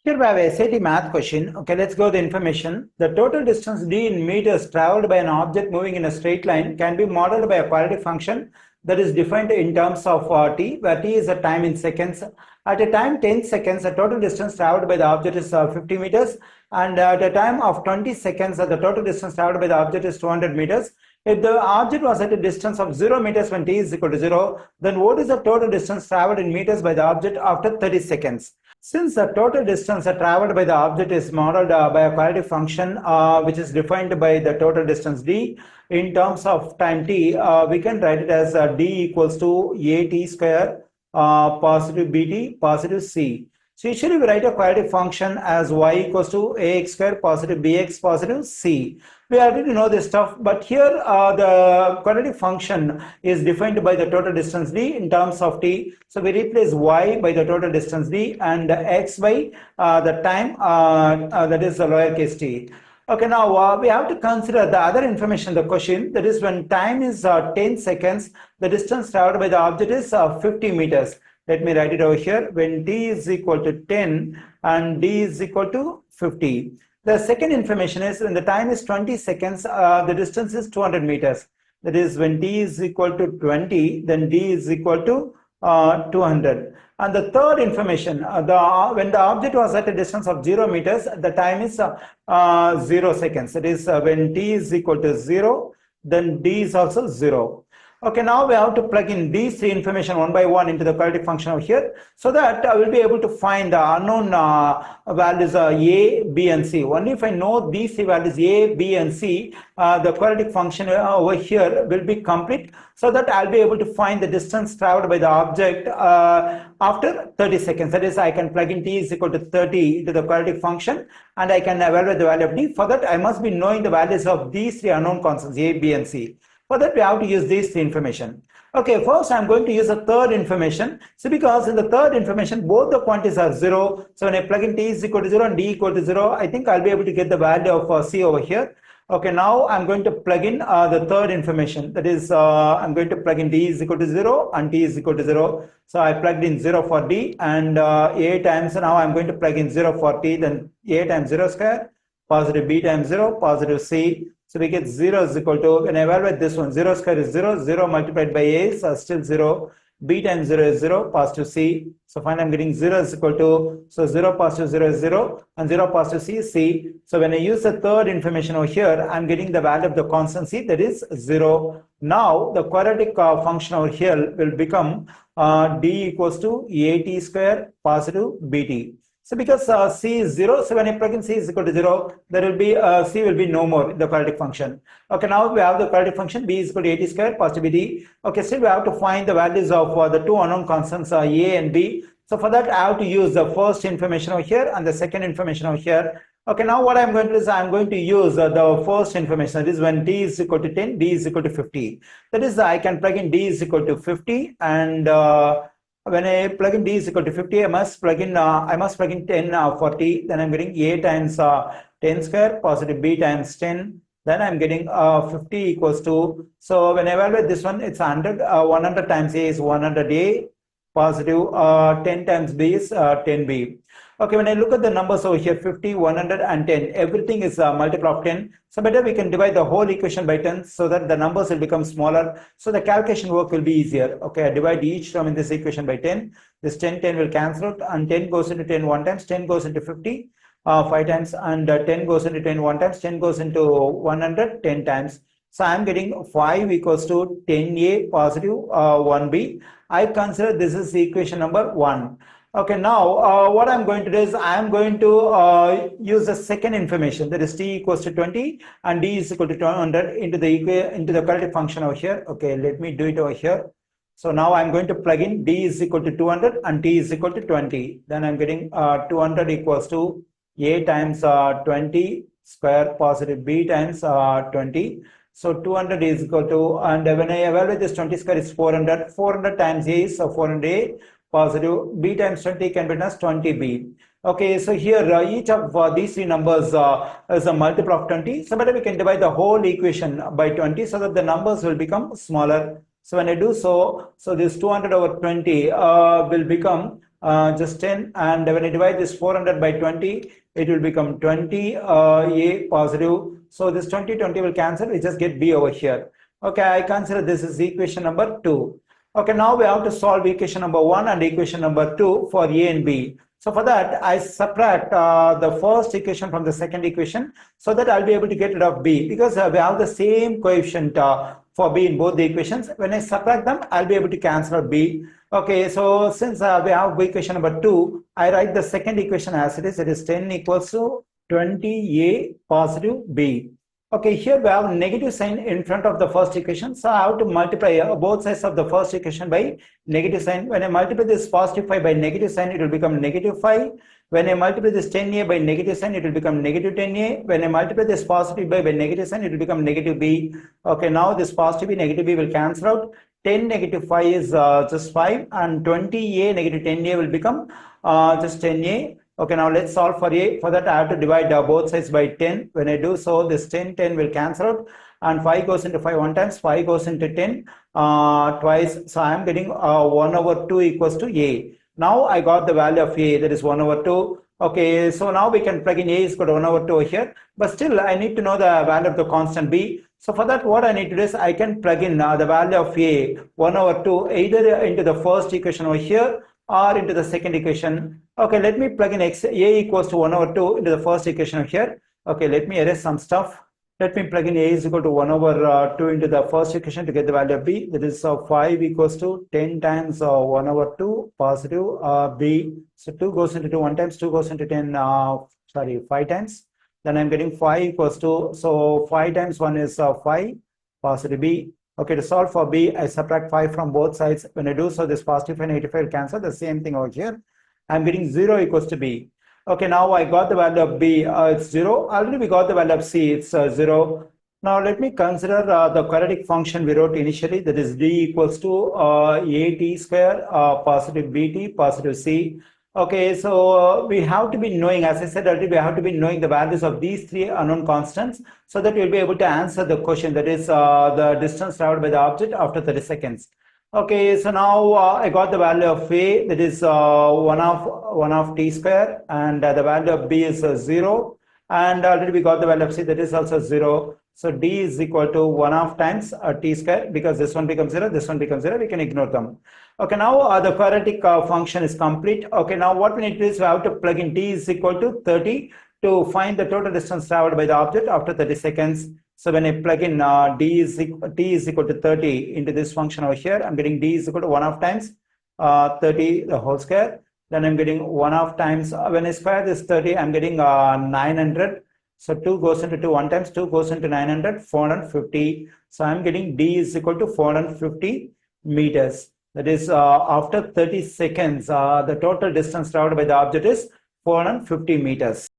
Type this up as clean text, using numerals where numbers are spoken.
Here we have a SAT math question. Okay, let's go the information. The total distance d in meters traveled by an object moving in a straight line can be modeled by a quadratic function that is defined in terms of t, where t is a time in seconds. At a time 10 seconds, the total distance traveled by the object is 50 meters, and at a time of 20 seconds, the total distance traveled by the object is 200 meters. If the object was at a distance of 0 meters when t is equal to 0, then what is the total distance traveled in meters by the object after 30 seconds? Since the total distance traveled by the object is modeled by a quadratic function which is defined by the total distance d in terms of time t, we can write it as d equals to at square positive bt positive c. So usually we write a quadratic function as y equals to ax square positive bx positive c. We already know this stuff, but here the quadratic function is defined by the total distance d in terms of t. So we replace y by the total distance d and x by the time that is the lowercase t. Okay, now we have to consider the other information in the question, that is when time is 10 seconds, the distance traveled by the object is 50 meters. Let me write it over here. When t is equal to 10 and d is equal to 50. The second information is when the time is 20 seconds, the distance is 200 meters. That is when t is equal to 20, then d is equal to 200. And the third information, when the object was at a distance of 0 meters, the time is 0 seconds. That is when t is equal to 0, then d is also 0. Okay, now we have to plug in these three information one by one into the quadratic function over here, so that I will be able to find the unknown values a, b and c. Only if I know these three values a, b and c, the quadratic function over here will be complete, so that I'll be able to find the distance traveled by the object after 30 seconds. That is, I can plug in t is equal to 30 into the quadratic function and I can evaluate the value of d. For that, I must be knowing the values of these three unknown constants a, b and c. For that, we have to use these three information. Okay, first I'm going to use the third information. So because in the third information, both the quantities are 0. So when I plug in t is equal to 0 and d equal to 0, I think I'll be able to get the value of c over here. Okay, now I'm going to plug in the third information. That is, I'm going to plug in d is equal to 0 and t is equal to 0. So I plugged in 0 for d and a times, now I'm going to plug in 0 for t, then a times 0 square, positive b times 0, positive c. So we get 0 is equal to, when I evaluate this one, 0 square is 0, 0 multiplied by a is still 0, b times 0 is 0, positive c. So finally I'm getting 0 is equal to, so 0 positive 0 is 0 and 0 positive c is c. So when I use the third information over here, I'm getting the value of the constant c, that is 0. Now the quadratic function over here will become d equals to at square positive bt. So because c is 0, so when I plug in c is equal to 0, there will be c will be no more in the quadratic function. Okay, now we have the quadratic function b is equal to at square positive bt. Okay, still we have to find the values of the two unknown constants a and b. So for that, I have to use the first information over here and the second information over here. Okay, now what I'm going to do is I'm going to use the first information, that is when t is equal to 10, d is equal to 50. That is, I can plug in d is equal to 50 and when I plug in d is equal to 50, I must plug in 10 for t. Then I'm getting a times 10 square positive b times 10. Then I'm getting 50 equals to, so when I evaluate this one, it's 100. 100 times a is 100a positive 10 times b is 10b. Okay, when I look at the numbers over here, 50, 100 and 10, everything is a multiple of 10. So better we can divide the whole equation by 10 so that the numbers will become smaller. So the calculation work will be easier. Okay, I divide each term in this equation by 10. This 10 will cancel out and 10 goes into 10 one times, 10 goes into 50 5 times and 10 goes into 10 one times, 10 goes into 100 10 times. So I'm getting 5 equals to 10a positive 1b. I consider this is equation number 1. Okay, now what I'm going to do is I'm going to use the second information, that is t equals to 20 and d is equal to 200 into the quadratic function over here. Okay, let me do it over here. So now I'm going to plug in d is equal to 200 and t is equal to 20. Then I'm getting 200 equals to a times 20 square positive b times 20. So 200 is equal to, and when I evaluate this 20 square is 400. 400 times a is 400a positive b times 20 can be written as 20b. Okay, so here each of these three numbers is a multiple of 20. So better we can divide the whole equation by 20 so that the numbers will become smaller. So when I do so, this 200 over 20 will become just 10, and when I divide this 400 by 20, it will become 20 A positive. So this 20 will cancel, we just get B over here. Okay, I consider this is equation number 2. Okay, now we have to solve equation number 1 and equation number 2 for A and B. So for that, I subtract the first equation from the second equation, so that I'll be able to get rid of B, because we have the same coefficient for B in both the equations. When I subtract them, I'll be able to cancel out B. Okay, so since we have equation number 2, I write the second equation as it is. It is 10 equals to 20A positive B. Okay, here we have negative sign in front of the first equation. So I have to multiply both sides of the first equation by negative sign. When I multiply this positive 5 by negative sign, it will become negative 5. When I multiply this 10A by negative sign, it will become negative 10A. When I multiply this positive by negative sign, it will become negative B. Okay, now this positive B, negative B will cancel out. 10 negative 5 is just 5, and 20A negative 10A will become just 10A. Okay, now let's solve for A. For that, I have to divide both sides by 10. When I do so, this 10 will cancel out, and 5 goes into 5 one times, 5 goes into 10 twice. So I am getting 1 over 2 equals to A. Now I got the value of A, that is 1 over 2. Okay, so now we can plug in A is equal to 1 over 2 over here, but still I need to know the value of the constant B. So for that, what I need to do is I can plug in the value of A, 1 over 2, either into the first equation over here or into the second equation. Okay, let me plug in A equals to 1 over 2 into the first equation over here. Okay, let me erase some stuff. Let me plug in A is equal to 1 over 2 into the first equation to get the value of B. That is 5 equals to 10 times 1 over 2 positive B. So 2 goes into 2 one times, 2 goes into 10, 5 times. Then I'm getting 5 equals to, so 5 times 1 is 5 positive B. Okay, to solve for B, I subtract 5 from both sides. When I do so, this positive and 85 will cancel. The same thing over here. I'm getting 0 equals to B. Okay, now I got the value of B, it's 0. Already we got the value of C, it's 0. Now let me consider the quadratic function we wrote initially, that is D equals to AT square positive BT positive C. Okay, so we have to be knowing, as I said earlier, we have to be knowing the values of these 3 unknown constants, so that we'll be able to answer the question, that is the distance traveled by the object after 30 seconds. Okay, so now I got the value of A, that is 1 of t square, and the value of B is 0, and already we got the value of C, that is also 0. So D is equal to 1 half times t square, because this one becomes 0, this one becomes 0, we can ignore them. Okay, now the quadratic function is complete. Okay, now what we need to do is we have to plug in D is equal to 30 to find the total distance traveled by the object after 30 seconds. So when I plug in t is equal to 30 into this function over here, I'm getting D is equal to 1 half times 30 the whole square. Then I'm getting 1 half times, when I square this 30, I'm getting 900. So 2 goes into 2 one times, 2 goes into 900, 450. So I'm getting D is equal to 450 meters. That is after 30 seconds, the total distance traveled by the object is 450 meters.